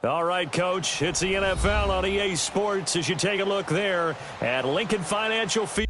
All right, Coach, it's the NFL on EA Sports as you take a look there at Lincoln Financial Field.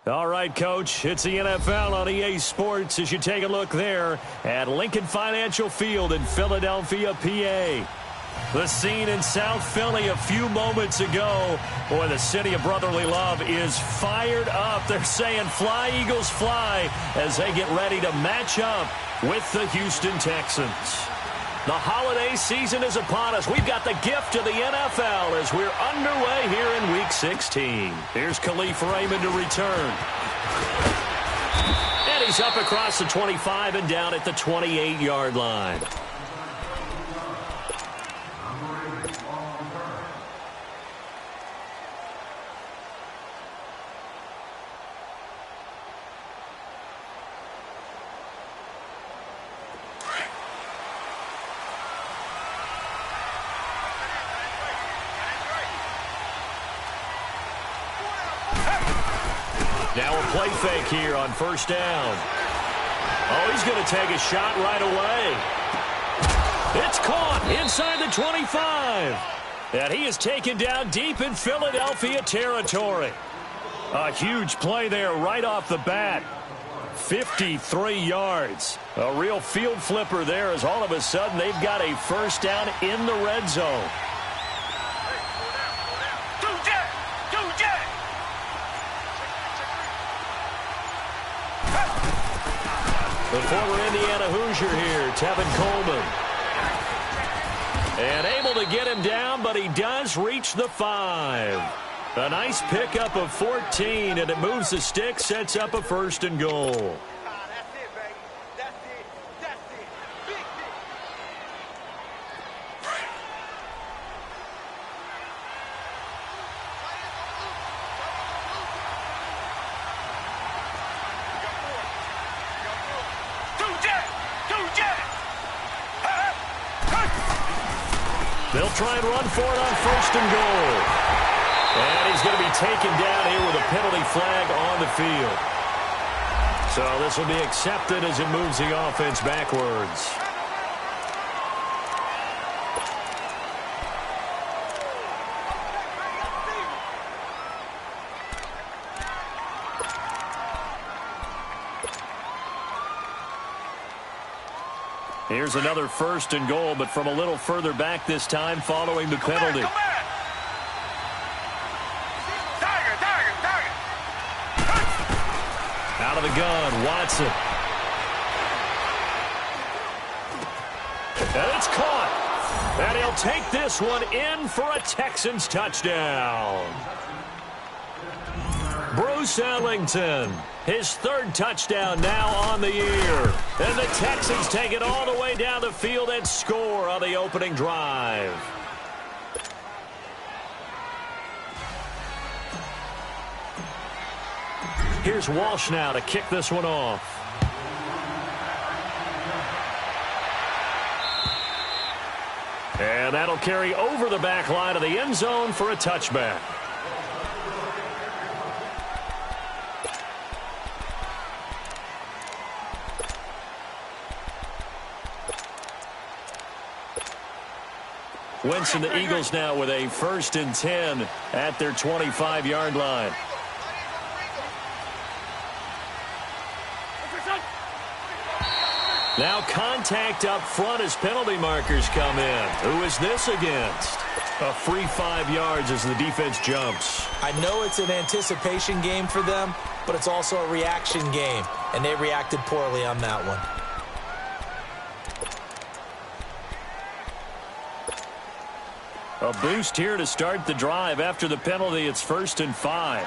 All right, Coach, it's the NFL on EA Sports as you take a look there at Lincoln Financial Field in Philadelphia, PA. The scene in South Philly a few moments ago. Boy, the city of brotherly love is fired up. They're saying fly, Eagles, fly as they get ready to match up with the Houston Texans. The holiday season is upon us. We've got the gift of the NFL as we're underway here in Week 16. Here's Khalif Raymond to return. And he's up across the 25 and down at the 28-yard line. Now a play fake here on first down. Oh, he's going to take a shot right away. It's caught inside the 25. And he is taken down deep in Philadelphia territory. A huge play there right off the bat. 53 yards. A real field flipper there as all of a sudden they've got a first down in the red zone. The former Indiana Hoosier here, Tevin Coleman. And able to get him down, but he does reach the 5. A nice pickup of 14, and it moves the stick, sets up a first and goal. They'll try and run for it on first and goal. And he's going to be taken down here with a penalty flag on the field. So this will be accepted as it moves the offense backwards. Here's another first and goal, but from a little further back this time following the penalty. Out of the gun, Watson. And it's caught. And he'll take this one in for a Texans touchdown. Bruce Ellington, his third touchdown now on the year. And the Texans take it all the way down the field and score on the opening drive. Here's Walsh now to kick this one off. And that'll carry over the back line of the end zone for a touchback. Wentz and the Eagles now with a 1st and 10 at their 25-yard line. Now contact up front as penalty markers come in. Who is this against? A free 5 yards as the defense jumps. I know it's an anticipation game for them, but it's also a reaction game, and they reacted poorly on that one. A boost here to start the drive. After the penalty, it's 1st and 5.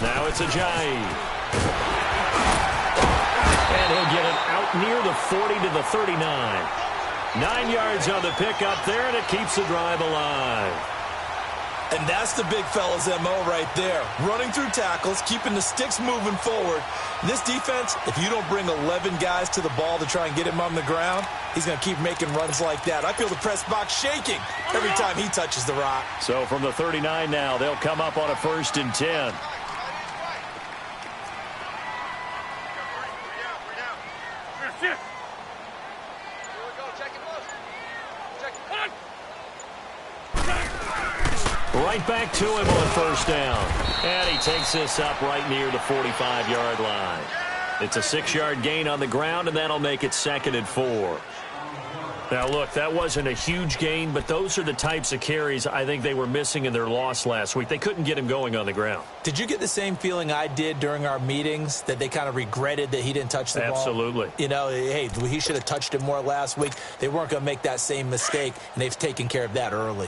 Now it's Ajayi. And he'll get it out near the 40 to the 39. 9 yards on the pickup there, and it keeps the drive alive. And that's the big fella's MO right there. Running through tackles, keeping the sticks moving forward. This defense, if you don't bring 11 guys to the ball to try and get him on the ground, he's going to keep making runs like that. I feel the press box shaking every time he touches the rock. So from the 39 now, they'll come up on a 1st and 10. right back to him on first down. And he takes this up right near the 45-yard line. It's a 6-yard gain on the ground, and that'll make it 2nd and 4. Now, look, that wasn't a huge gain, but those are the types of carries I think they were missing in their loss last week. They couldn't get him going on the ground. Did you get the same feeling I did during our meetings, that they kind of regretted that he didn't touch the ball? Absolutely. You know, hey, he should have touched it more last week. They weren't going to make that same mistake, and they've taken care of that early.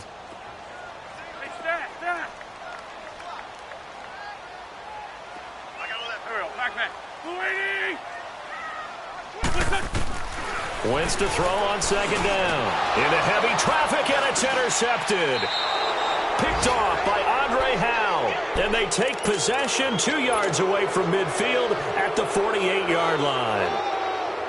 Wentz to throw on 2nd down. Into heavy traffic, and it's intercepted. Picked off by Andre Howe. And they take possession 2 yards away from midfield at the 48-yard line.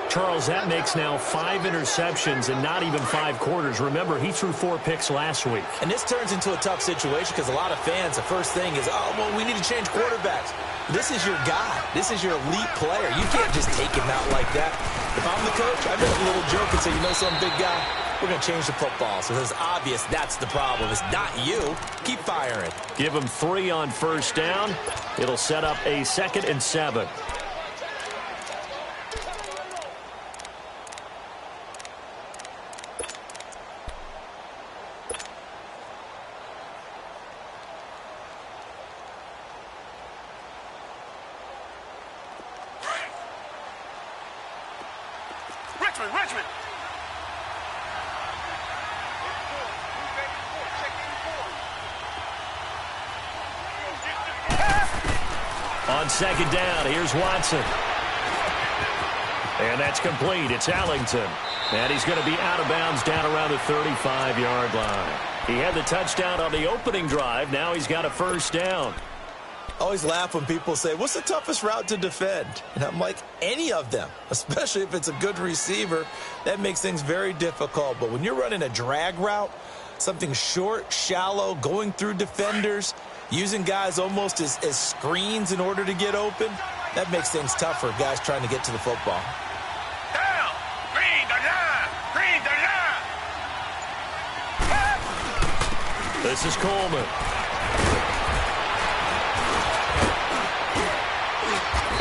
Charles, that makes now 5 interceptions in not even 5 quarters. Remember, he threw 4 picks last week. And this turns into a tough situation because a lot of fans, the first thing is, oh, well, we need to change quarterbacks. This is your guy. This is your elite player. You can't just take him out like that. If I'm the coach, I'd make a little joke and say, you know something, big guy? We're going to change the football. So it's obvious that's the problem. It's not you. Keep firing. Give him 3 on first down. It'll set up a 2nd and 7. Richmond. On 2nd down, here's Watson. And that's complete. It's Allington. And he's going to be out of bounds down around the 35-yard line. He had the touchdown on the opening drive. Now he's got a first down. Always laugh when people say, what's the toughest route to defend? And I'm like, any of them, especially if it's a good receiver. That makes things very difficult. But when you're running a drag route, something short, shallow, going through defenders, using guys almost as screens in order to get open, that makes things tough for guys trying to get to the football. Down! Green the line! Green the line! This is Coleman.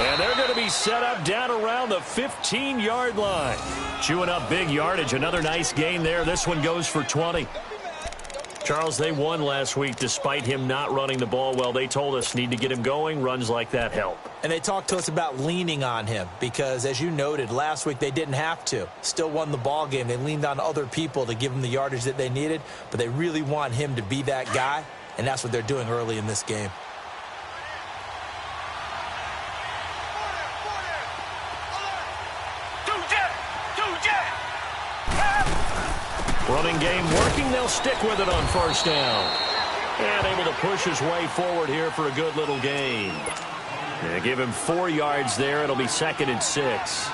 And they're going to be set up down around the 15-yard line. Chewing up big yardage. Another nice gain there. This one goes for 20. Charles, they won last week despite him not running the ball well. They told us need to get him going. Runs like that help. And they talked to us about leaning on him because, as you noted, last week they didn't have to. Still won the ball game. They leaned on other people to give them the yardage that they needed, but they really want him to be that guy, and that's what they're doing early in this game. Running game working. They'll stick with it on first down. And able to push his way forward here for a good little gain. And give him 4 yards there. It'll be 2nd and 6.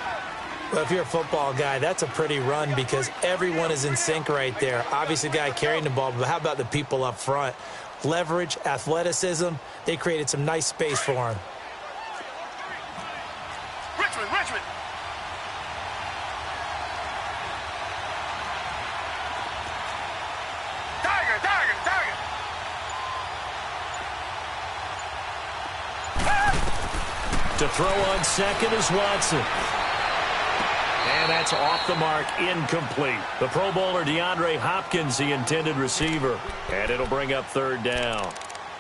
Well, if you're a football guy, that's a pretty run because everyone is in sync right there. Obviously, the guy carrying the ball, but how about the people up front? Leverage, athleticism. They created some nice space for him. Richmond! To throw on 2nd is Watson. And that's off the mark, incomplete. The Pro Bowler DeAndre Hopkins, the intended receiver. And it'll bring up 3rd down. I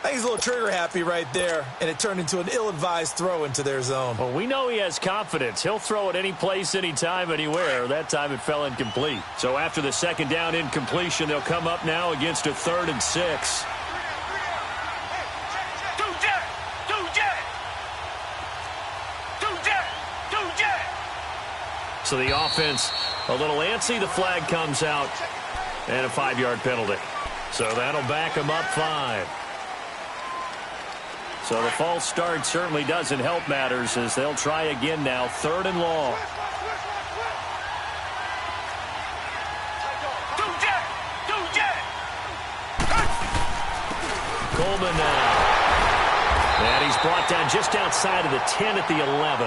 think he's a little trigger happy right there, and it turned into an ill-advised throw into their zone. Well, we know he has confidence. He'll throw it any place, anytime, anywhere. That time it fell incomplete. So after the 2nd down incompletion, they'll come up now against a 3rd and 6. So the offense a little antsy. The flag comes out and a 5-yard penalty. So that'll back them up 5. So the false start certainly doesn't help matters as they'll try again now. 3rd and long. Coleman now. And he's brought down just outside of the 10 at the 11.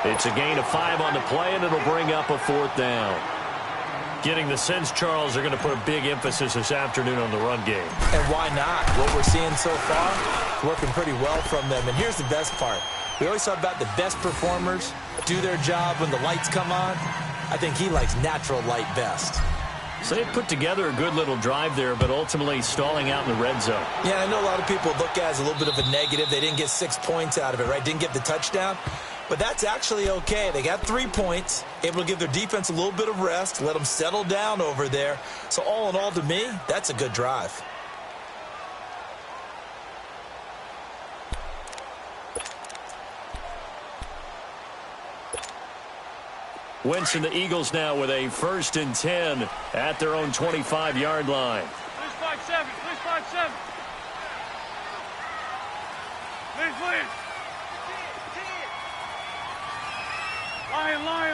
It's a gain of 5 on the play, and it'll bring up a 4th down. Getting the sense, Charles, they're going to put a big emphasis this afternoon on the run game. And why not? What we're seeing so far is working pretty well from them. And here's the best part. We always talk about the best performers do their job when the lights come on. I think he likes natural light best. So they put together a good little drive there, but ultimately stalling out in the red zone. Yeah, I know a lot of people look at it as a little bit of a negative. They didn't get 6 points out of it, right? Didn't get the touchdown. But that's actually okay. They got 3 points, able to give their defense a little bit of rest, let them settle down over there. So all in all, to me, that's a good drive. Wentz and the Eagles now with a 1st and 10 at their own 25-yard line. Please 5-7. Please 5-7. Please.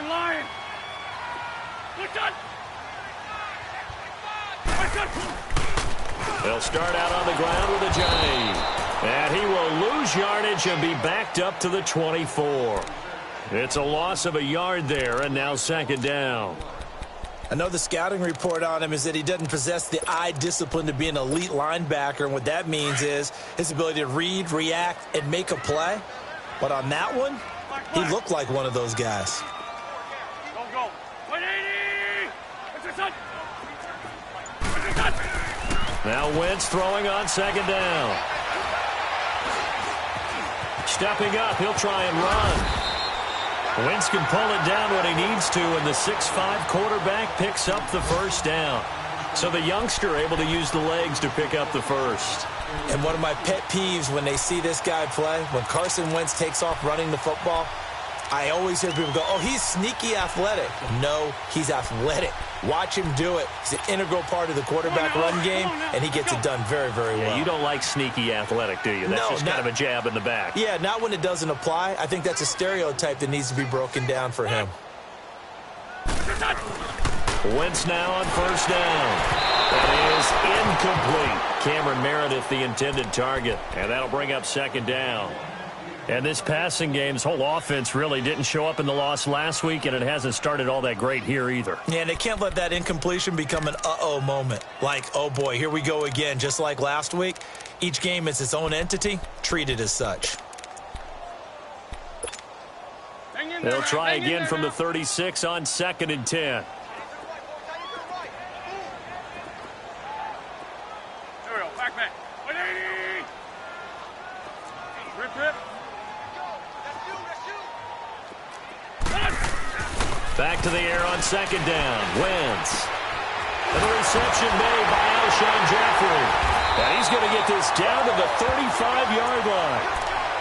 Lion. Good shot. They'll start out on the ground with a Johnny. And he will lose yardage and be backed up to the 24. It's a loss of a yard there, and now 2nd down. I know the scouting report on him is that he doesn't possess the eye discipline to be an elite linebacker, and what that means is his ability to read, react, and make a play. But on that one, he looked like one of those guys. Go. 180. Now Wentz throwing on 2nd down. Stepping up, he'll try and run. Wentz can pull it down when he needs to, and the 6'5" quarterback picks up the 1st down. So the youngster able to use the legs to pick up the 1st. And one of my pet peeves when they see this guy play, when Carson Wentz takes off running the football, I always hear people go, oh, he's sneaky athletic. No, he's athletic. Watch him do it. He's an integral part of the quarterback run game, and he gets it done very, very well. Yeah, you don't like sneaky athletic, do you? That's just kind of a jab in the back. Yeah, not when it doesn't apply. I think that's a stereotype that needs to be broken down for him. Wentz now on 1st down. That is incomplete. Cameron Meredith, the intended target, and that'll bring up 2nd down. And this passing game's whole offense really didn't show up in the loss last week, and it hasn't started all that great here either. Yeah, and they can't let that incompletion become an uh-oh moment. Like, oh boy, here we go again, just like last week. Each game is its own entity, treated as such. They'll try again from the 36 on 2nd and 10. There we go. Back. 180. Rip. Back to the air on 2nd down. Wentz. And the reception made by Alshon Jeffrey. And he's going to get this down to the 35-yard line.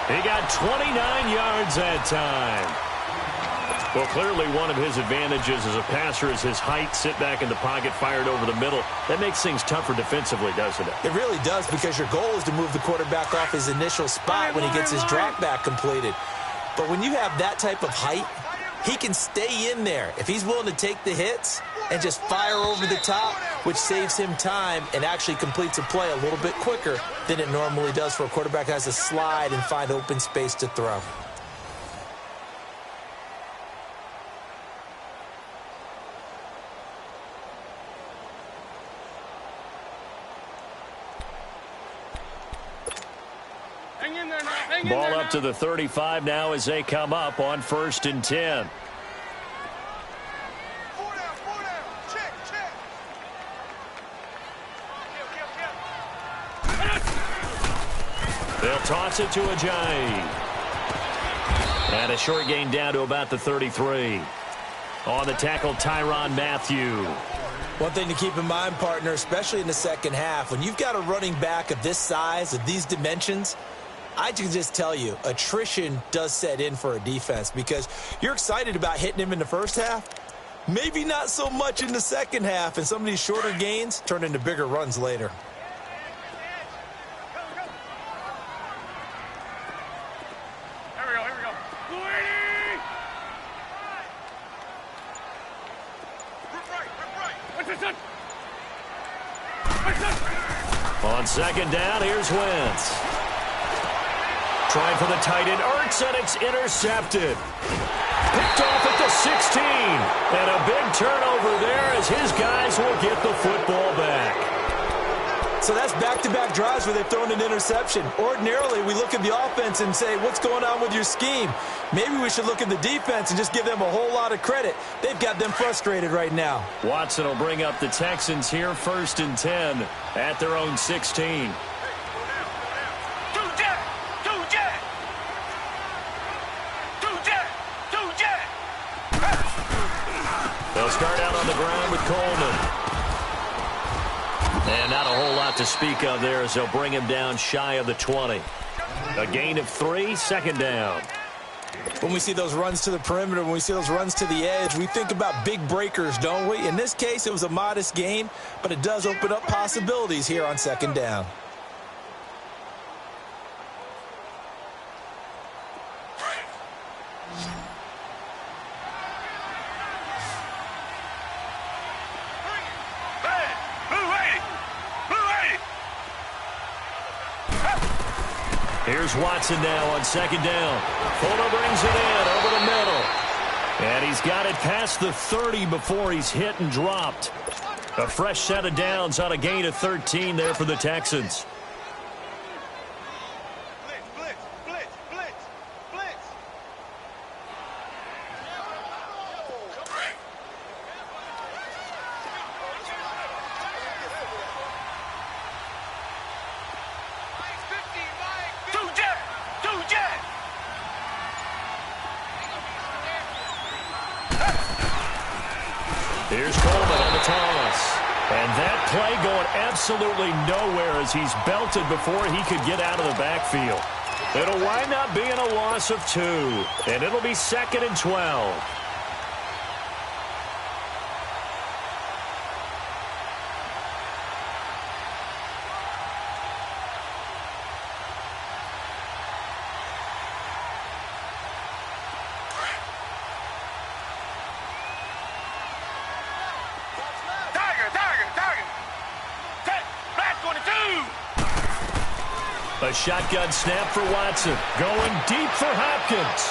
He got 29 yards that time. Well, clearly one of his advantages as a passer is his height. Sit back in the pocket, fired over the middle. That makes things tougher defensively, doesn't it? It really does, because your goal is to move the quarterback off his initial spot when he gets his drop back completed. But when you have that type of height, he can stay in there if he's willing to take the hits and just fire over the top, which saves him time and actually completes a play a little bit quicker than it normally does for a quarterback that has to slide and find open space to throw. Ball up to the 35 now as they come up on 1st and 10. They'll toss it to Ajayi. And a short gain down to about the 33. On the tackle, Tyrann Mathieu. One thing to keep in mind, partner, especially in the second half, when you've got a running back of this size, of these dimensions, I can just tell you, attrition does set in for a defense, because you're excited about hitting him in the first half, maybe not so much in the second half, and some of these shorter gains turn into bigger runs later. Here we go. 280. Rip right. On 2nd down, here's Wentz. Trying for the tight end, Ertz, and it's intercepted. Picked off at the 16. And a big turnover there as his guy Texans will get the football back. So that's back-to-back drives where they've thrown an interception. Ordinarily, we look at the offense and say, what's going on with your scheme? Maybe we should look at the defense and just give them a whole lot of credit. They've got them frustrated right now. Watson will bring up the Texans here, 1st and 10 at their own 16. They'll start out on the ground with Coleman. And not a whole lot to speak of there as they'll bring him down shy of the 20. A gain of 3, 2nd down. When we see those runs to the perimeter, when we see those runs to the edge, we think about big breakers, don't we? In this case, it was a modest gain, but it does open up possibilities here on 2nd down. Here's Watson now on 2nd down. Fuller brings it in over the middle. And he's got it past the 30 before he's hit and dropped. A fresh set of downs on a gain of 13 there for the Texans. Here's Coleman on the toss. And that play going absolutely nowhere as he's belted before he could get out of the backfield. It'll wind up being a loss of 2. And it'll be 2nd and 12. A shotgun snap for Watson. Going deep for Hopkins.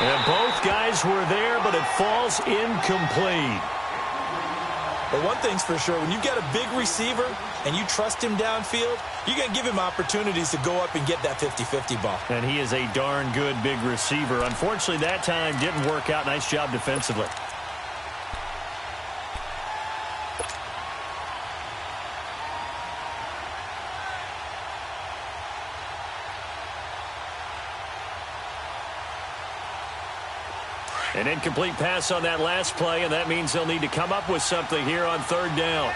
And both guys were there, but it falls incomplete. But one thing's for sure, when you've got a big receiver and you trust him downfield, you're going to give him opportunities to go up and get that 50-50 ball. And he is a darn good big receiver. Unfortunately, that time didn't work out. Nice job defensively. An incomplete pass on that last play, and that means they'll need to come up with something here on 3rd down.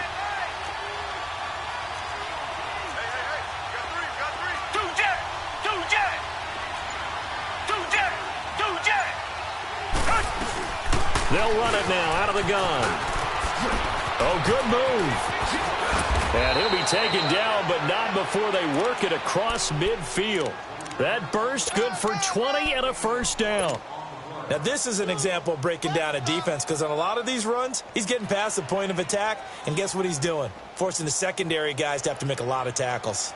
They'll run it now out of the gun. Oh, good move. And he'll be taken down, but not before they work it across midfield. That burst good for 20 and a 1st down. Now, this is an example of breaking down a defense because on a lot of these runs, he's getting past the point of attack, and guess what he's doing? Forcing the secondary guys to have to make a lot of tackles.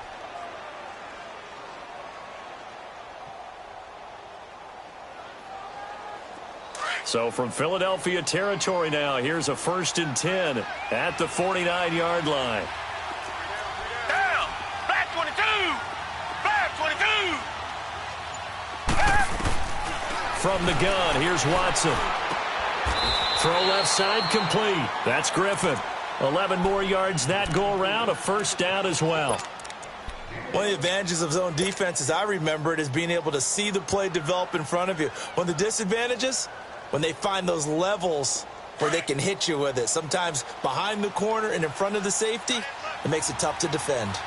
So from Philadelphia territory now, here's a 1st and 10 at the 49-yard line. Down! Back 22! Back 22! From the gun, here's Watson. Throw left side complete. That's Griffin. 11 more yards that go around, a 1st down as well. One of the advantages of zone defense, as I remember it, is being able to see the play develop in front of you. One of the disadvantages, when they find those levels where they can hit you with it, sometimes behind the corner and in front of the safety, it makes it tough to defend.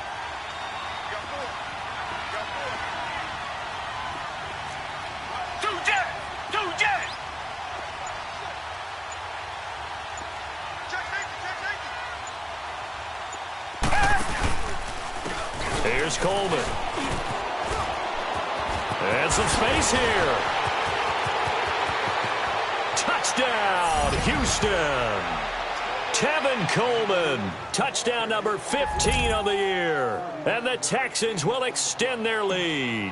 Here's Coleman. And some space here. Touchdown, Houston. Tevin Coleman, touchdown number 15 on the year. And the Texans will extend their lead.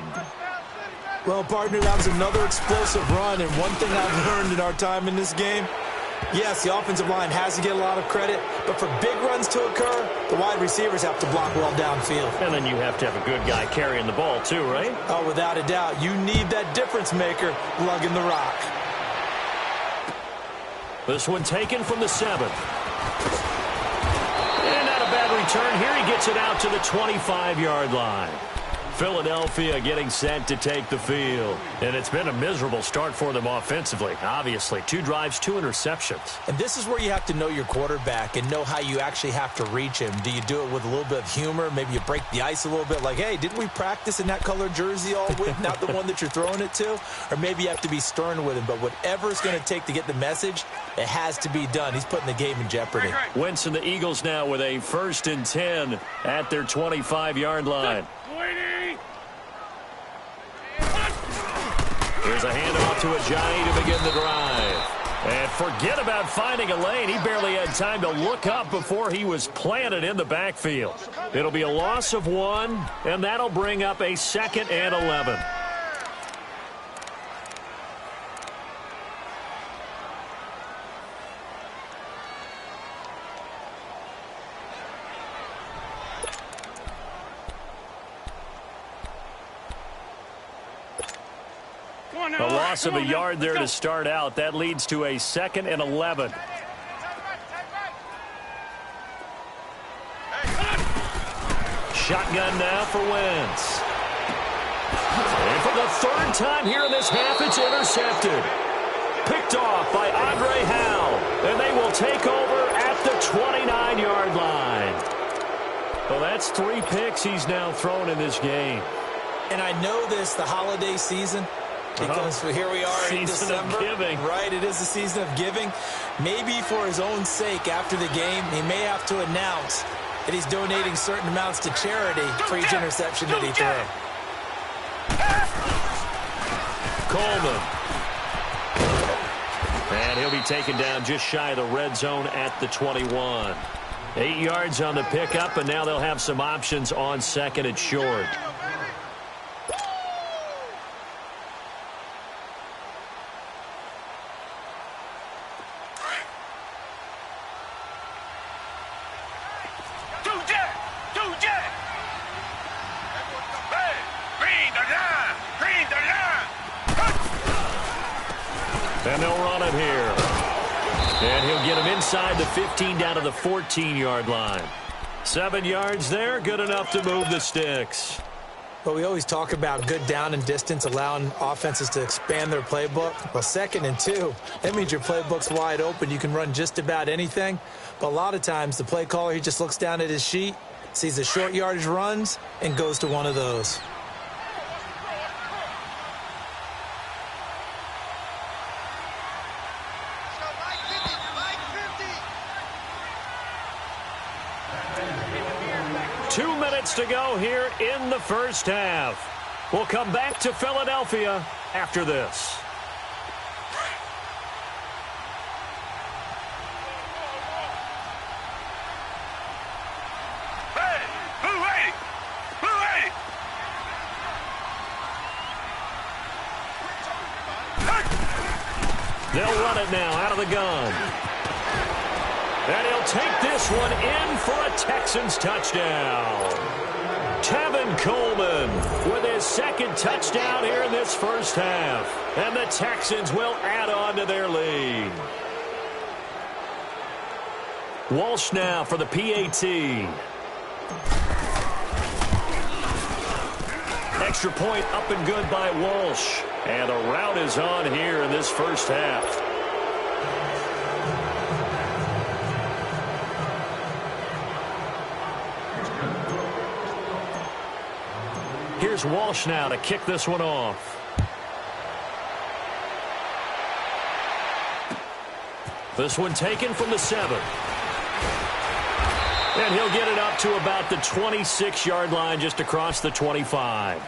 Well, partner, that was another explosive run, and one thing I've learned in our time in this game, Yes, the offensive line has to get a lot of credit, but for big runs to occur, the wide receivers have to block well downfield. And then you have to have a good guy carrying the ball too, right? Oh, without a doubt. You need that difference maker lugging the rock. This one taken from the 7. And not a bad return here. He gets it out to the 25-yard line. Philadelphia getting set to take the field. And it's been a miserable start for them offensively. Obviously, 2 drives, 2 interceptions. And this is where you have to know your quarterback and know how you actually have to reach him. Do you do it with a little bit of humor? Maybe you break the ice a little bit like, hey, didn't we practice in that color jersey all week, not the one that you're throwing it to? Or maybe you have to be stern with him. But whatever it's going to take to get the message, it has to be done. He's putting the game in jeopardy. Wentz and the Eagles now with a 1st and 10 at their 25-yard line. Here's a handoff to Ajayi to begin the drive. And forget about finding a lane. He barely had time to look up before he was planted in the backfield. It'll be a loss of 1, and that'll bring up a 2nd and 11. A loss of a yard there to start out. That leads to a 2nd and 11. Shotgun now for Wentz. And for the 3rd time here in this half, it's intercepted. Picked off by Andre Howe. And they will take over at the 29-yard line. Well, that's 3 picks he's now thrown in this game. And I know this, the holiday season, because here we are in December. Right, it is the season of giving. Maybe for his own sake after the game, he may have to announce that he's donating certain amounts to charity for each interception that he throws. Coleman. And he'll be taken down just shy of the red zone at the 21. 8 yards on the pickup, and now they'll have some options on 2nd and short. And they'll run it here. And he'll get him inside the 15 down to the 14-yard line. 7 yards there, good enough to move the sticks. But we always talk about good down and distance, allowing offenses to expand their playbook. Well, 2nd and 2, that means your playbook's wide open. You can run just about anything. But a lot of times, the play caller, he just looks down at his sheet, sees the short yardage runs, and goes to one of those. To go here in the first half. We'll come back to Philadelphia after this. They'll run it now out of the gun. And he'll take this one in for a Texans touchdown. Tevin Coleman with his 2nd touchdown here in this first half. And the Texans will add on to their lead. Walsh now for the PAT. Extra point up and good by Walsh. And the route is on here in this first half. Here's Walsh now to kick this one off. This one taken from the 7. And he'll get it up to about the 26-yard line just across the 25.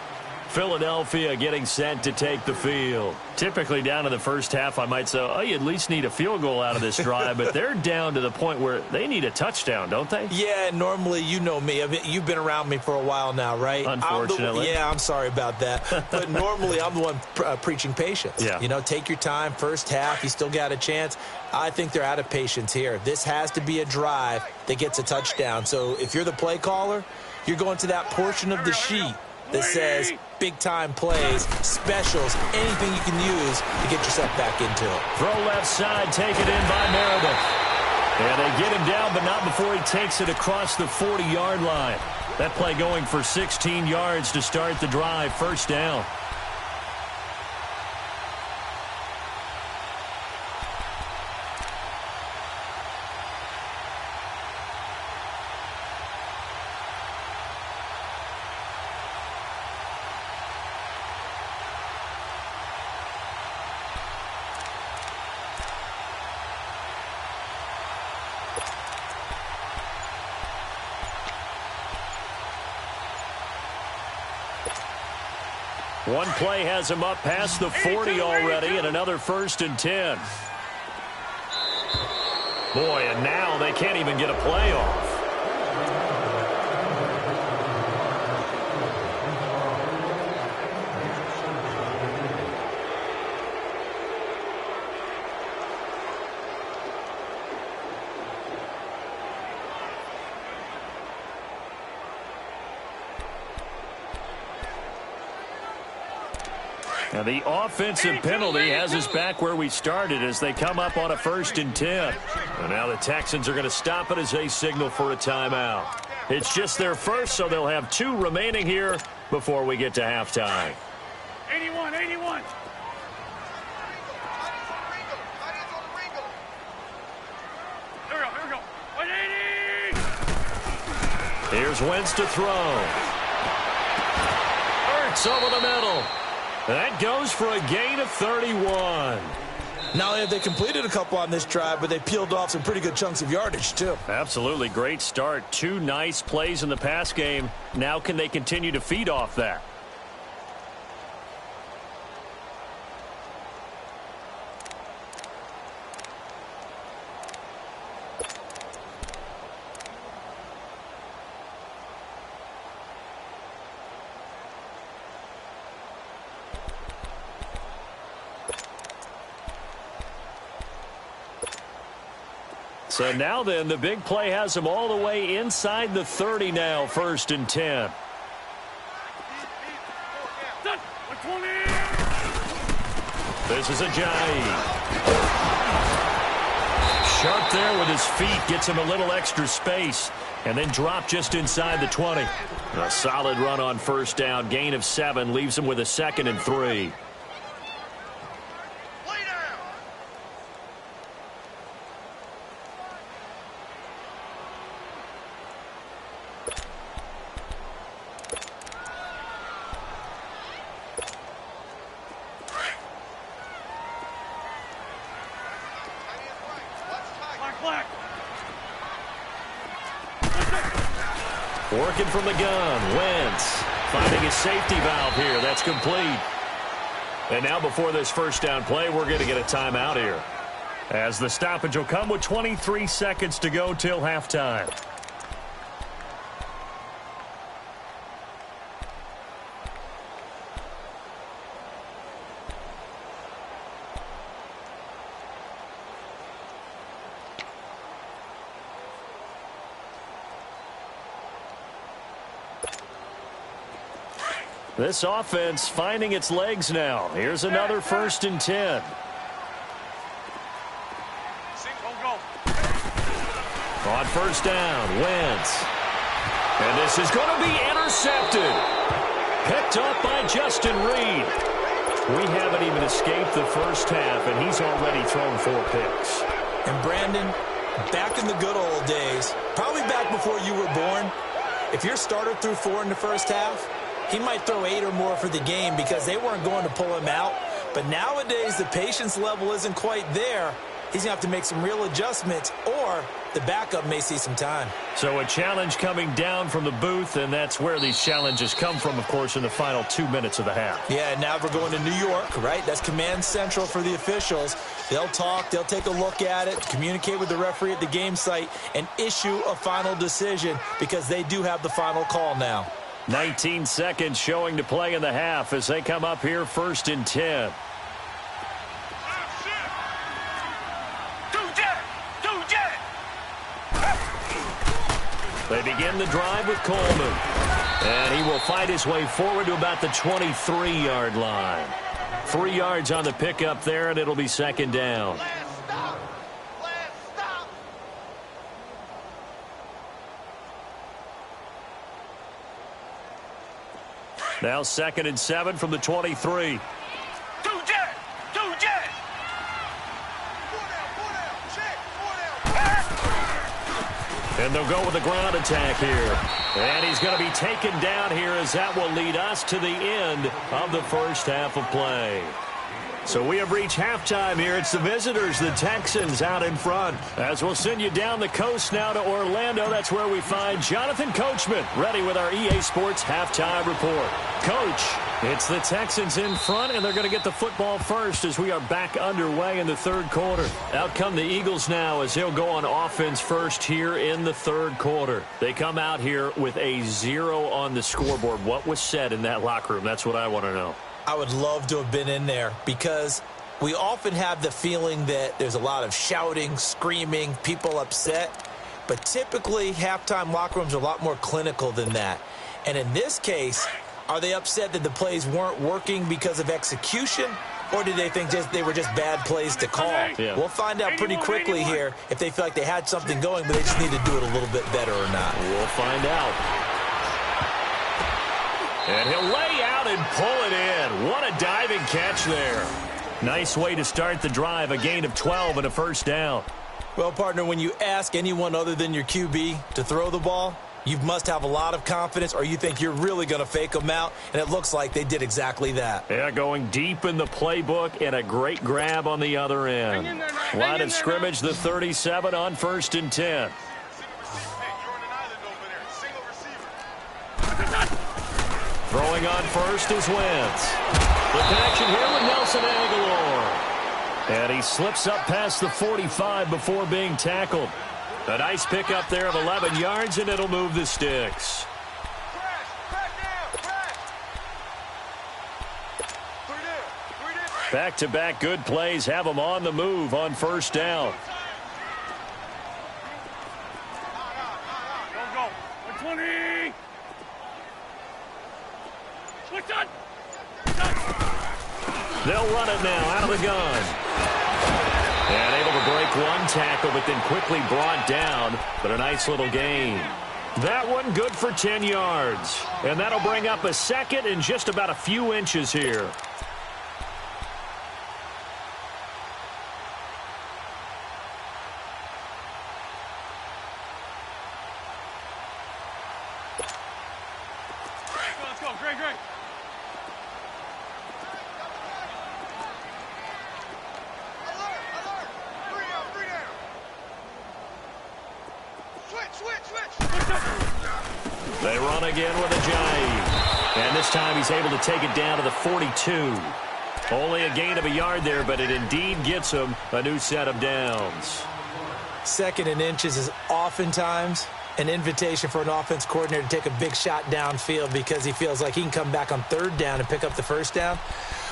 Philadelphia getting set to take the field. Typically down in the first half, I might say, oh, you at least need a field goal out of this drive, but they're down to the point where they need a touchdown, don't they? Yeah, normally, you know me. I mean, you've been around me for a while now, right? Unfortunately. I'm sorry about that. But normally, I'm the one preaching patience. Yeah. You know, take your time. First half, you still got a chance. I think they're out of patience here. This has to be a drive that gets a touchdown. So if you're the play caller, you're going to that portion of the sheet that says big-time plays, specials, anything you can use to get yourself back into it. Throw left side, taken in by Meredith. And they get him down, but not before he takes it across the 40-yard line. That play going for 16 yards to start the drive, first down. One play has him up past the 40 already, and another 1st and 10. Boy, and now they can't even get a play off. Now the offensive penalty has us back where we started as they come up on a 1st and 10. And now the Texans are going to stop it as they signal for a timeout. It's just their first, so they'll have 2 remaining here before we get to halftime. 81. Here we go. 180. Here's Wentz to throw. Hurts over the middle. That goes for a gain of 31. Not only have they completed a couple on this drive, but they peeled off some pretty good chunks of yardage, too. Absolutely great start. 2 nice plays in the pass game. Now can they continue to feed off that? So now then, the big play has them all the way inside the 30 now, 1st and 10. This is Ajayi. Sharp there with his feet, gets him a little extra space, and then drop just inside the 20. A solid run on 1st down, gain of 7, leaves him with a 2nd and 3. Working from the gun, Wentz finding his safety valve here. That's complete. And now before this 1st down play, we're going to get a timeout here, as the stoppage will come with 23 seconds to go till halftime. This offense finding its legs now. Here's another 1st and 10. On 1st down, Wentz. And this is going to be intercepted. Picked up by Justin Reed. We haven't even escaped the first half, and he's already thrown 4 picks. And Brandon, back in the good old days, probably back before you were born, if your starter threw 4 in the first half, he might throw 8 or more for the game because they weren't going to pull him out. But nowadays, the patience level isn't quite there. he's going to have to make some real adjustments, or the backup may see some time. So a challenge coming down from the booth, and that's where these challenges come from, of course, in the final 2 minutes of the half. Yeah, now we're going to New York, right? That's command central for the officials. They'll talk, they'll take a look at it, communicate with the referee at the game site, and issue a final decision because they do have the final call now. 19 seconds showing to play in the half as they come up here 1st and 10. They begin the drive with Coleman. And he will fight his way forward to about the 23-yard line. 3 yards on the pickup there, and it'll be 2nd down. Now 2nd and 7 from the 23. And they'll go with the ground attack here. And he's going to be taken down here as that will lead us to the end of the first half of play. So we have reached halftime here. It's the visitors, the Texans, out in front. As we'll send you down the coast now to Orlando, that's where we find Jonathan Coachman, ready with our EA Sports halftime report. Coach, it's the Texans in front, and they're going to get the football first as we are back underway in the third quarter. Out come the Eagles now as they'll go on offense first here in the third quarter. They come out here with a 0 on the scoreboard. What was said in that locker room? That's what I want to know. I would love to have been in there because we often have the feeling that there's a lot of shouting, screaming, people upset. But typically, halftime locker rooms are a lot more clinical than that. And in this case, are they upset that the plays weren't working because of execution? Or did they think they were just bad plays to call? Yeah. We'll find out pretty quickly here if they feel like they had something going, but they just need to do it a little bit better or not. We'll find out. And he'll lay out and pull it in. What a diving catch there. Nice way to start the drive, a gain of 12 and a first down. Well, partner, when you ask anyone other than your QB to throw the ball, you must have a lot of confidence or you think you're really going to fake them out, and it looks like they did exactly that. Yeah, going deep in the playbook and a great grab on the other end. Line of scrimmage, the 37 on 1st and 10. Throwing on first is Wentz. The connection here with Nelson Aguilar. And he slips up past the 45 before being tackled. A nice pickup there of 11 yards, and it'll move the sticks. Back-to-back good plays have them on the move on first down. Go. 20. They'll run it now out of the gun. And able to break one tackle, but then quickly brought down. But a nice little gain. That one good for 10 yards. And that'll bring up a 2nd and just about a few inches here. Let's go. Great. They run again with Ajayi. And this time he's able to take it down to the 42. Only a gain of a yard there, but it indeed gets him a new set of downs. 2nd and inches is oftentimes an invitation for an offense coordinator to take a big shot downfield because he feels like he can come back on 3rd down and pick up the first down.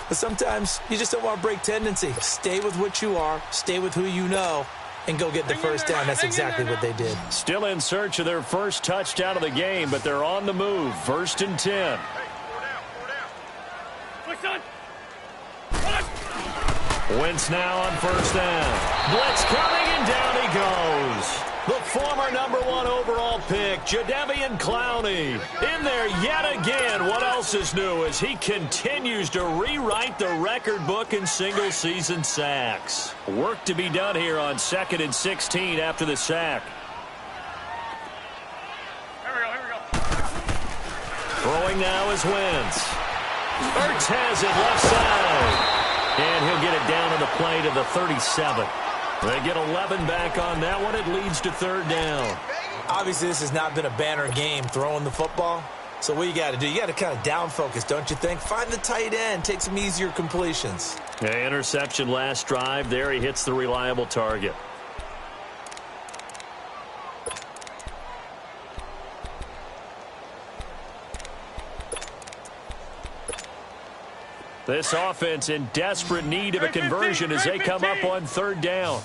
But sometimes you just don't want to break tendency. Stay with what you are, stay with who you know, and go get the first down. That's exactly what they did. Still in search of their first touchdown of the game, but they're on the move. 1st and 10. Wentz now on first down. Blitz coming, and down he goes. The former #1 overall pick, Jadeveon Clowney, in there yet again. What else is new as he continues to rewrite the record book in single-season sacks. Work to be done here on 2nd and 16 after the sack. Here we go. Throwing now is Wentz. Ertz has it left side. And he'll get it down on the play to the 37. They get 11 back on that one. It leads to third down. Obviously, this has not been a banner game throwing the football. So what you got to do, you got to kind of down focus, don't you think? Find the tight end, take some easier completions. Yeah, interception last drive. There he hits the reliable target. This offense in desperate need of a conversion as they come up on third down.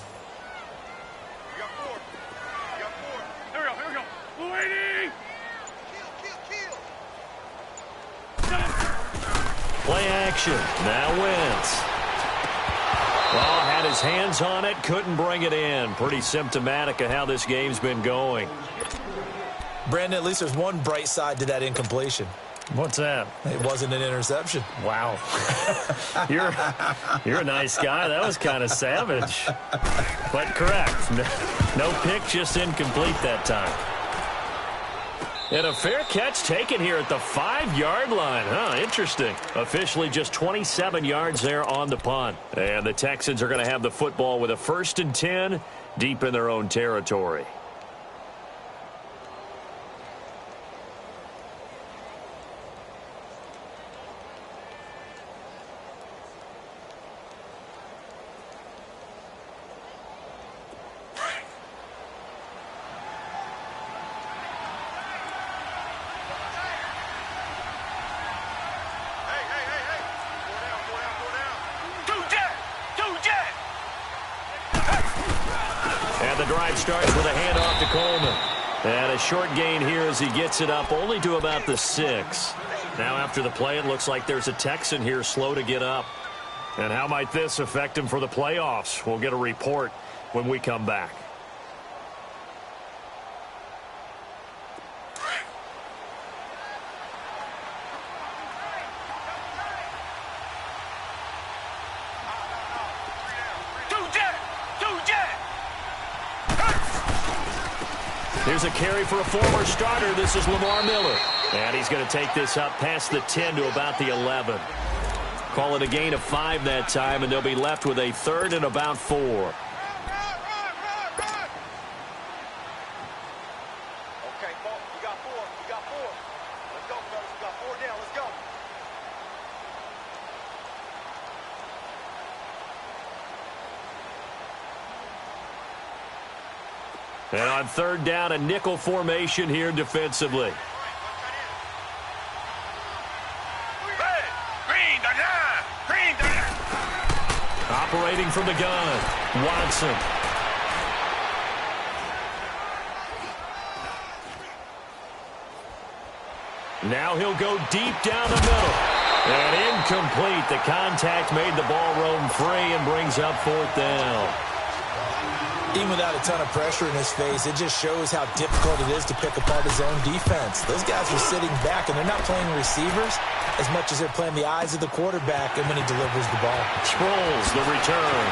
Play action. Now Wentz. Well, had his hands on it, couldn't bring it in. Pretty symptomatic of how this game's been going. Brandon, at least there's one bright side to that incompletion. What's that? It wasn't an interception. Wow. You're a nice guy. That was kind of savage. But correct. No pick, just incomplete that time. And a fair catch taken here at the 5-yard line. Interesting. Officially just 27 yards there on the punt. And the Texans are going to have the football with a 1st and 10 deep in their own territory. Starts with a handoff to Coleman. And a short gain here as he gets it up only to about the 6. Now after the play, it looks like there's a Texan here slow to get up. And how might this affect him for the playoffs? We'll get a report when we come back. Here's a carry for a former starter. This is Lamar Miller. And he's going to take this up past the 10 to about the 11. Call it a gain of 5 that time, and they'll be left with a 3rd and about 4. Okay, Paul, you got 4. You got 4. Let's go, fellas. We got 4 down. Let's go. And on 3rd down, a nickel formation here defensively. Operating from the gun, Watson. Now he'll go deep down the middle. And incomplete. The contact made the ball roam free and brings up 4th down. Even without a ton of pressure in his face, it just shows how difficult it is to pick apart his own defense. Those guys are sitting back, and they're not playing receivers as much as they're playing the eyes of the quarterback and when he delivers the ball. Sproles, the return.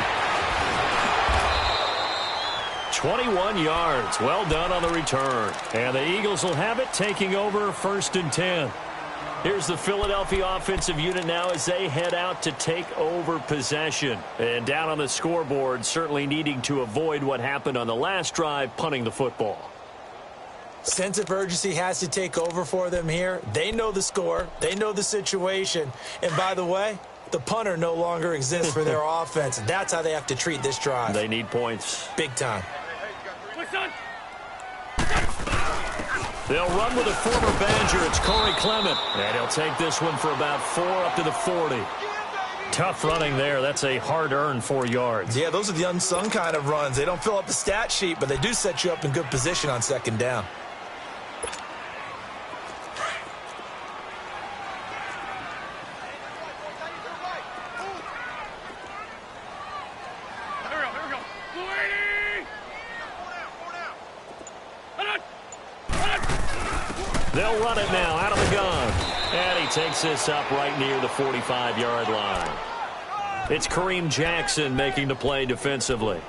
21 yards. Well done on the return. And the Eagles will have it, taking over 1st and 10. Here's the Philadelphia offensive unit now as they head out to take over possession. And down on the scoreboard, certainly needing to avoid what happened on the last drive, punting the football. Sense of urgency has to take over for them here. They know the score. They know the situation. And by the way, the punter no longer exists for their offense. That's how they have to treat this drive. They need points. Big time. They'll run with a former Badger. It's Corey Clement. And he'll take this one for about 4 up to the 40. Tough running there. That's a hard-earned 4 yards. Yeah, those are the unsung kind of runs. They don't fill up the stat sheet, but they do set you up in good position on 2nd down. They'll run it now out of the gun. And he takes this up right near the 45-yard line. It's Kareem Jackson making the play defensively.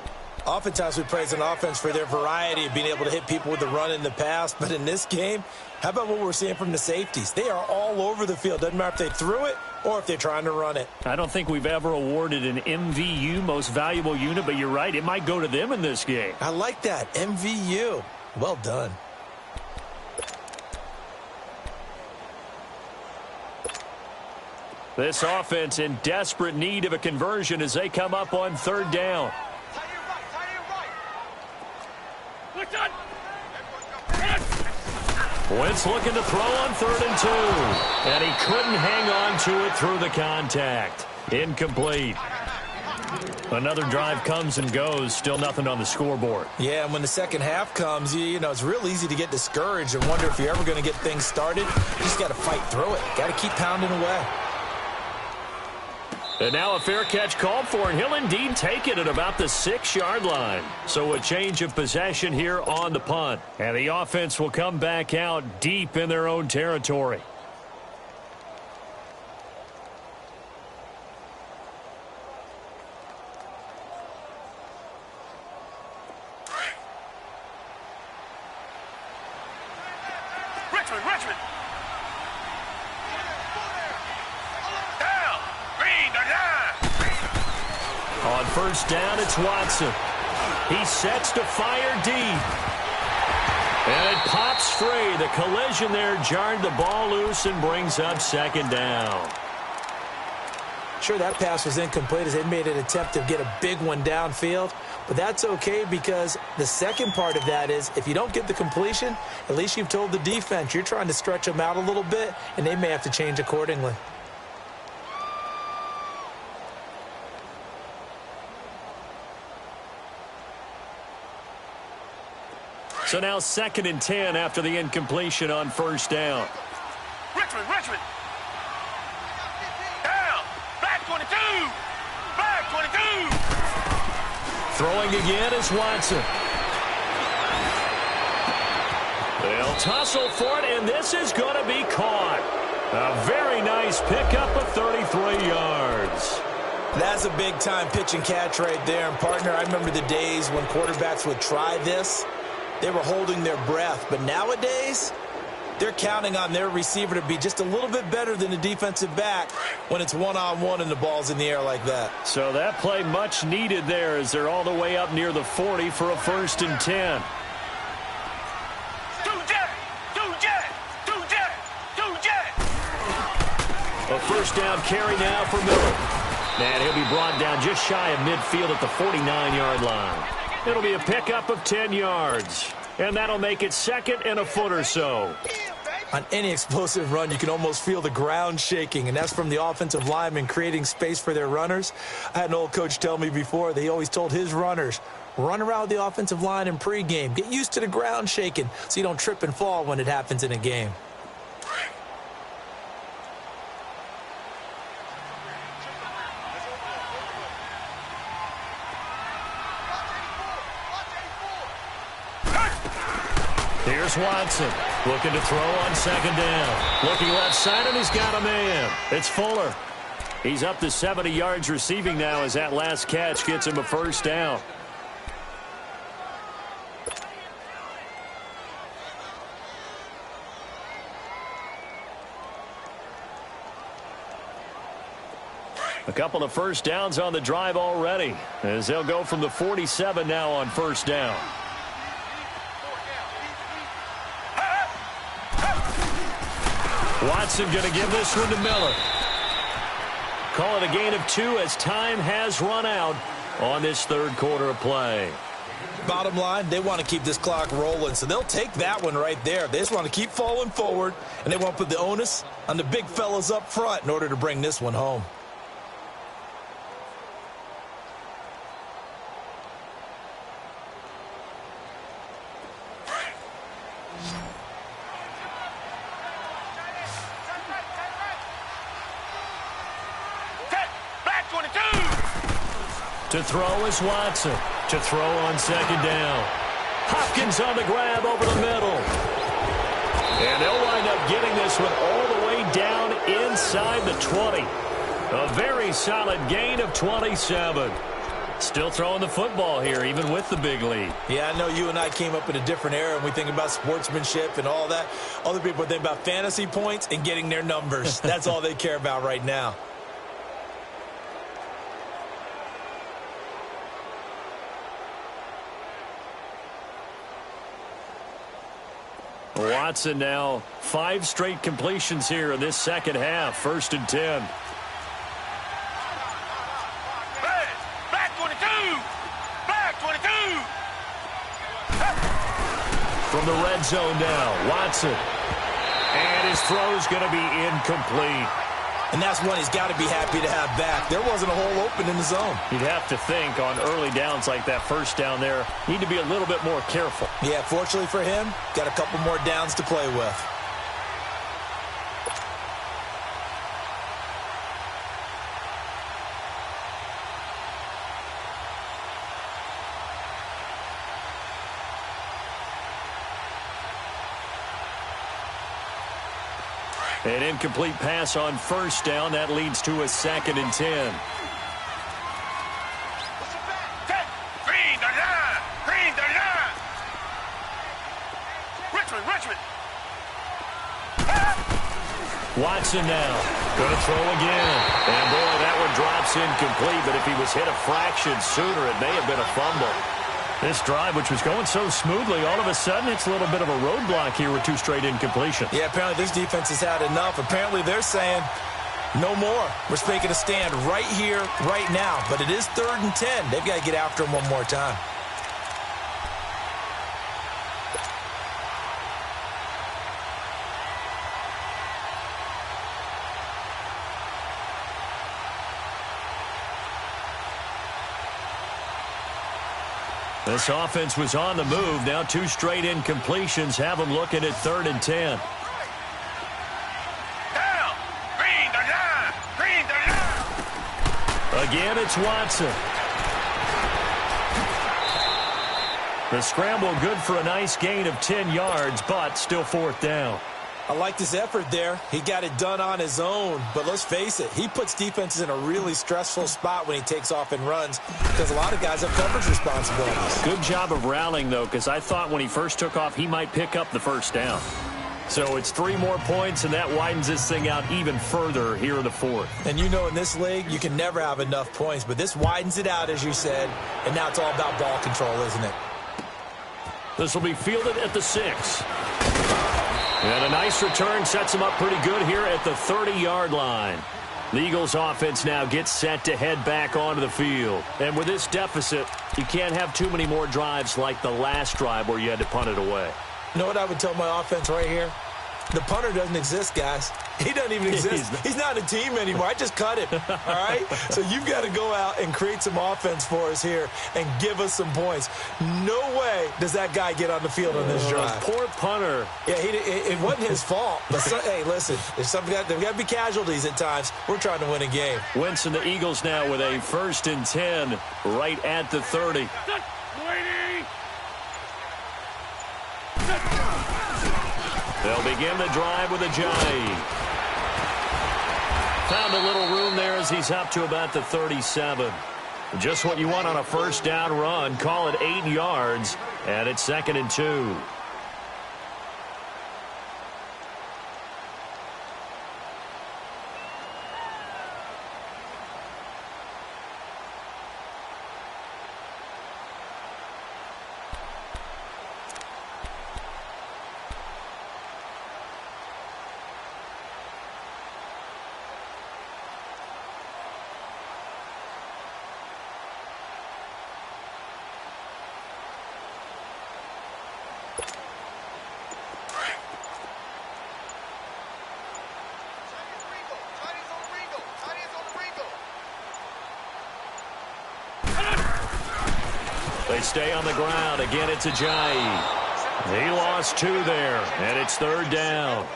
Oftentimes we praise an offense for their variety of being able to hit people with the run in the past. But in this game, how about what we're seeing from the safeties? They are all over the field. Doesn't matter if they threw it or if they're trying to run it. I don't think we've ever awarded an MVU, most valuable unit, but you're right, it might go to them in this game. I like that, MVU. Well done. This offense in desperate need of a conversion as they come up on third down. Wentz looking to throw on 3rd and 2. And he couldn't hang on to it through the contact. Incomplete. Another drive comes and goes. Still nothing on the scoreboard. Yeah, and when the second half comes, you know, it's real easy to get discouraged and wonder if you're ever going to get things started. You just got to fight through it. Got to keep pounding away. And now a fair catch called for, and he'll indeed take it at about the 6-yard line. So a change of possession here on the punt. And the offense will come back out deep in their own territory. Richmond. On first down, it's Watson. He sets to fire deep. And it pops free. The collision there jarred the ball loose and brings up 2nd down. Sure, that pass was incomplete as they made an attempt to get a big one downfield. But that's okay because the second part of that is if you don't get the completion, at least you've told the defense you're trying to stretch them out a little bit, and they may have to change accordingly. So now 2nd and 10 after the incompletion on first down. Richmond. Down. Back 22. Back 22. Throwing again is Watson. They'll tussle for it, and this is going to be caught. A very nice pickup of 33 yards. That's a big-time pitch and catch right there. And, partner, I remember the days when quarterbacks would try this. They were holding their breath. But nowadays, they're counting on their receiver to be just a little bit better than the defensive back when it's one-on-one and the ball's in the air like that. So that play much needed there as they're all the way up near the 40 for a 1st and 10. A first down carry now for Miller. And he'll be brought down just shy of midfield at the 49-yard line. It'll be a pickup of 10 yards. And that'll make it 2nd and a foot or so. On any explosive run, you can almost feel the ground shaking, and that's from the offensive linemen creating space for their runners. I had an old coach tell me before, they always told his runners, run around the offensive line in pregame. Get used to the ground shaking so you don't trip and fall when it happens in a game. Here's Watson looking to throw on 2nd down. Looking left side, and he's got a man. It's Fuller. He's up to 70 yards receiving now as that last catch gets him a first down. A couple of first downs on the drive already as they'll go from the 47 now on first down. Watson going to give this one to Miller. Call it a gain of 2 as time has run out on this 3rd quarter of play. Bottom line, they want to keep this clock rolling, so they'll take that one right there. They just want to keep falling forward, and they want to put the onus on the big fellas up front in order to bring this one home. To throw is Watson. To throw on 2nd down. Hopkins on the grab over the middle. And they'll wind up getting this one all the way down inside the 20. A very solid gain of 27. Still throwing the football here, even with the big lead. Yeah, I know you and I came up in a different era, and we think about sportsmanship and all that. Other people think about fantasy points and getting their numbers. That's all they care about right now. Watson now 5 straight completions here in this second half. 1st and 10. Back 22! Back 22! From the red zone now, Watson. And his throw's going to be incomplete. And that's one he's got to be happy to have back. There wasn't a hole open in the zone. You'd have to think on early downs like that first down there, need to be a little bit more careful. Yeah, fortunately for him, got a couple more downs to play with. An incomplete pass on 1st down. That leads to a 2nd and 10. Green the line! Green the line! Richmond! Watson now. Going to throw again. And boy, that one drops incomplete. But if he was hit a fraction sooner, it may have been a fumble. This drive, which was going so smoothly, all of a sudden it's a little bit of a roadblock here with 2 straight incompletions. Yeah, apparently this defense has had enough. Apparently they're saying no more. We're making a stand right here, right now. But it is 3rd and 10. They've got to get after him one more time. This offense was on the move. Now 2 straight incompletions have them looking at 3rd and 10. Down! Green the line! Green the line! Again, it's Watson. The scramble good for a nice gain of 10 yards, but still 4th down. I like his effort there. He got it done on his own. But let's face it, he puts defenses in a really stressful spot when he takes off and runs because a lot of guys have coverage responsibilities. Good job of rallying, though, because I thought when he first took off, he might pick up the 1st down. So it's 3 more points, and that widens this thing out even further here in the 4th. And you know in this league, you can never have enough points. But this widens it out, as you said, and now it's all about ball control, isn't it? This will be fielded at the 6. And a nice return sets him up pretty good here at the 30-yard line. The Eagles offense now gets set to head back onto the field. And with this deficit, you can't have too many more drives like the last drive where you had to punt it away. You know what I would tell my offense right here? The punter doesn't exist, guys. He doesn't even exist. He's not a team anymore. I just cut him, all right? So you've got to go out and create some offense for us here and give us some points. No way does that guy get on the field on this drive. Poor punter. Yeah, it wasn't his fault. But hey, listen, there's got to be casualties at times. We're trying to win a game. Winston, the Eagles now with a 1st and 10 right at the 30. They'll begin the drive with a Ajayi. Found a little room there as he's up to about the 37. Just what you want on a 1st down run. Call it 8 yards, and it's 2nd and 2. They stay on the ground. Again, it's Ajayi. He lost 2 there, and it's 3rd down.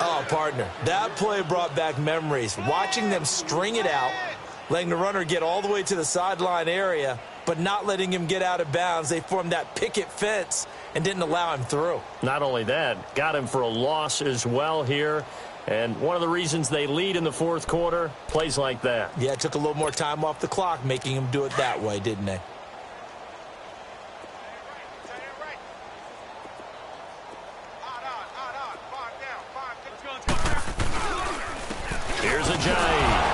Oh, partner, that play brought back memories. Watching them string it out, letting the runner get all the way to the sideline area, but not letting him get out of bounds. They formed that picket fence and didn't allow him through. Not only that, got him for a loss as well here. And one of the reasons they lead in the fourth quarter, plays like that. Yeah, it took a little more time off the clock, making them do it that way, didn't they? Here's a giant.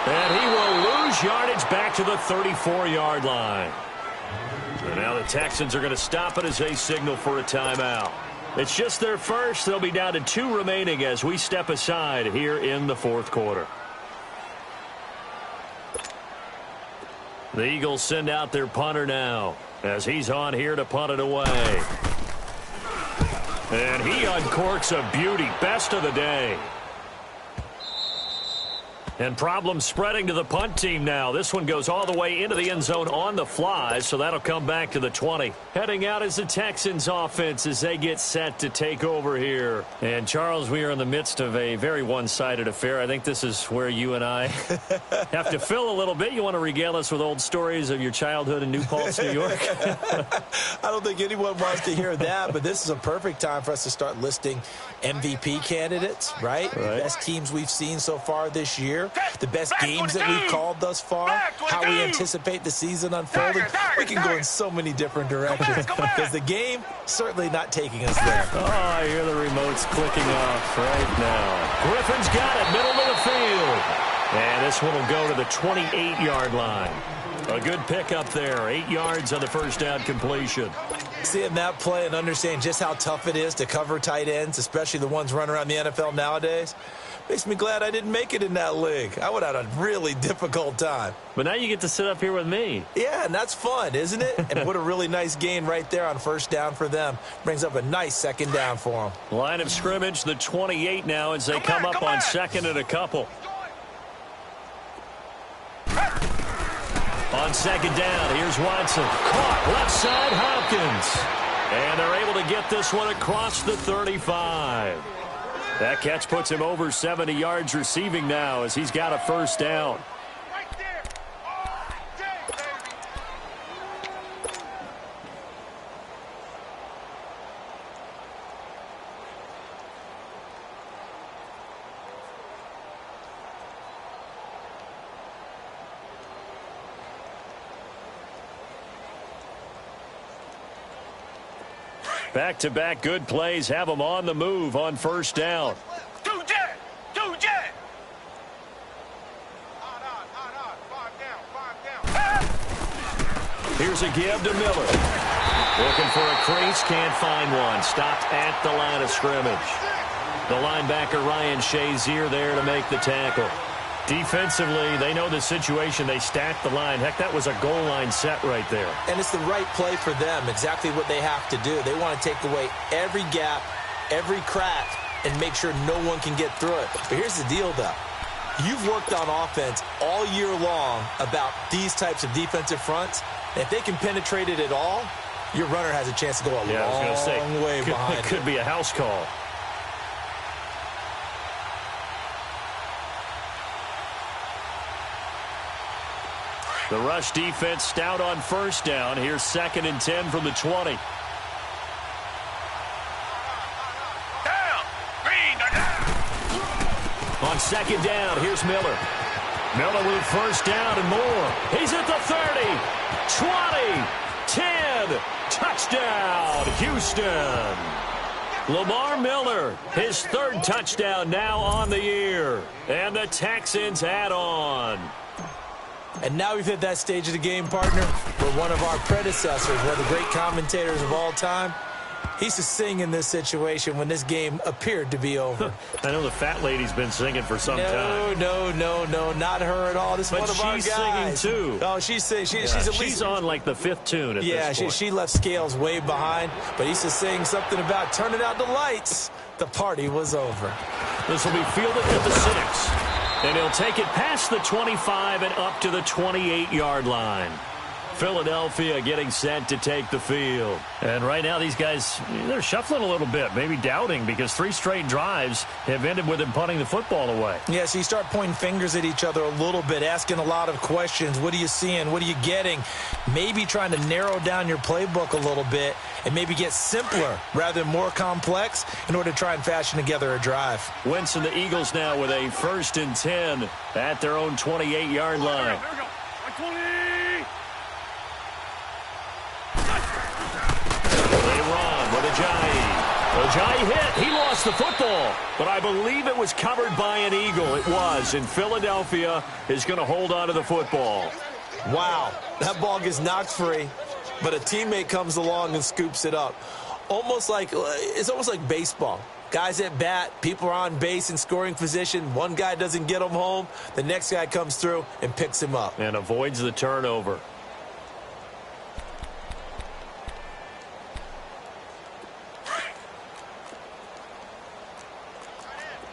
And he will lose yardage back to the 34-yard line. And now the Texans are going to stop it as they signal for a timeout. It's just their first. They'll be down to 2 remaining as we step aside here in the fourth quarter. The Eagles send out their punter now as he's on here to punt it away. And he uncorks a beauty. Best of the day. And problems spreading to the punt team now. This one goes all the way into the end zone on the fly, so that'll come back to the 20. Heading out is the Texans offense as they get set to take over here. And, Charles, we are in the midst of a very one-sided affair. I think this is where you and I have to fill a little bit. You want to regale us with old stories of your childhood in New Paltz, New York? I don't think anyone wants to hear that, but this is a perfect time for us to start listing MVP candidates, right? The best teams we've seen so far this year. The best games that we've called thus far, how we anticipate the season unfolding. We can go in so many different directions because the game certainly not taking us there. Oh, I hear the remotes clicking off right now. Griffin's got it, middle of the field. And this one will go to the 28-yard line. A good pickup there, 8 yards on the first down completion. Seeing that play and understanding just how tough it is to cover tight ends, especially the ones running around the NFL nowadays, makes me glad I didn't make it in that league. I would have had a really difficult time. But now you get to sit up here with me. Yeah, and that's fun, isn't it? And what a really nice gain right there on first down for them. Brings up a nice second down for them. Line of scrimmage, the 28 now as they come up on second and a couple. On second down, here's Watson. Caught left side, Hopkins. And they're able to get this one across the 35. That catch puts him over 70 yards receiving now as he's got a first down. Back-to-back good plays have them on the move on first down. Here's a give to Miller. Looking for a crease, can't find one. Stopped at the line of scrimmage. The linebacker Ryan Shazier there to make the tackle. Defensively, they know the situation. They stacked the line. Heck, that was a goal line set right there. And it's the right play for them, exactly what they have to do. They want to take away every gap, every crack, and make sure no one can get through it. But here's the deal, though. You've worked on offense all year long about these types of defensive fronts. And if they can penetrate it at all, your runner has a chance to go a long way behind it. Could be a house call. The rush defense stout on first down. Here's 2nd and 10 from the 20. On second down, here's Miller. Miller with first down and more. He's at the 30, 20, 10. Touchdown, Houston. Lamar Miller, his 3rd touchdown now on the year. And the Texans add on. And now we've hit that stage of the game, partner, where one of our predecessors, one of the great commentators of all time, he used to sing in this situation when this game appeared to be over. I know the fat lady's been singing for some time. No, not her at all. This is one of our guys. But she's singing, too. Oh, she's singing. She's on, like, the 5th tune at this point. She left Scales way behind, but he used to sing something about turning out the lights. The party was over. This will be fielded at the 6. And he'll take it past the 25 and up to the 28-yard line. Philadelphia getting set to take the field. And right now these guys, they're shuffling a little bit, maybe doubting, because 3 straight drives have ended with them punting the football away. Yeah, so you start pointing fingers at each other a little bit, asking a lot of questions. What are you seeing? What are you getting? Maybe trying to narrow down your playbook a little bit and maybe get simpler rather than more complex in order to try and fashion together a drive. Wentz and the Eagles now with a 1st and 10 at their own 28-yard line. Here we go. 20. They run with Ajayi hit. He lost the football, but I believe it was covered by an Eagle. It was, and Philadelphia is going to hold on to the football. Wow, that ball gets knocked free, but a teammate comes along and scoops it up. It's almost like baseball. Guys at bat, people are on base in scoring position. One guy doesn't get him home. The next guy comes through and picks him up. And avoids the turnover.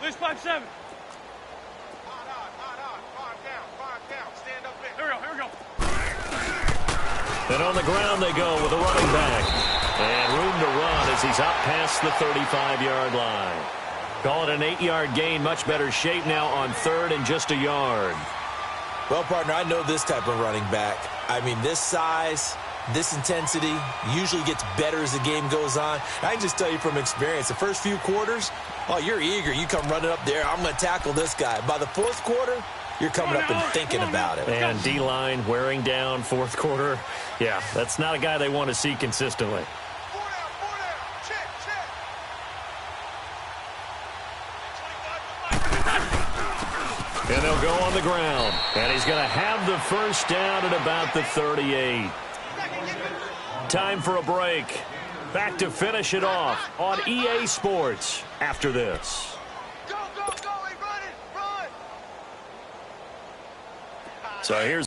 Lose 5-7. Hot on. 5 down. Stand up there. Here we go. And on the ground they go with a running back. And room to run as he's up past the 35-yard line. Call it an 8-yard gain. Much better shape now on 3rd and just a yard. Well, partner, I know this type of running back. I mean, this size, this intensity usually gets better as the game goes on. I can just tell you from experience, the first few quarters, oh, you're eager. You come running up there, I'm going to tackle this guy. By the 4th quarter, you're coming up and thinking about it. And D-line wearing down 4th quarter. Yeah, that's not a guy they want to see consistently. 4 down. Check. And they'll go on the ground. And he's going to have the 1st down at about the 38. Time for a break. Back to finish it off on EA Sports after this. Go. Hey, run. So here's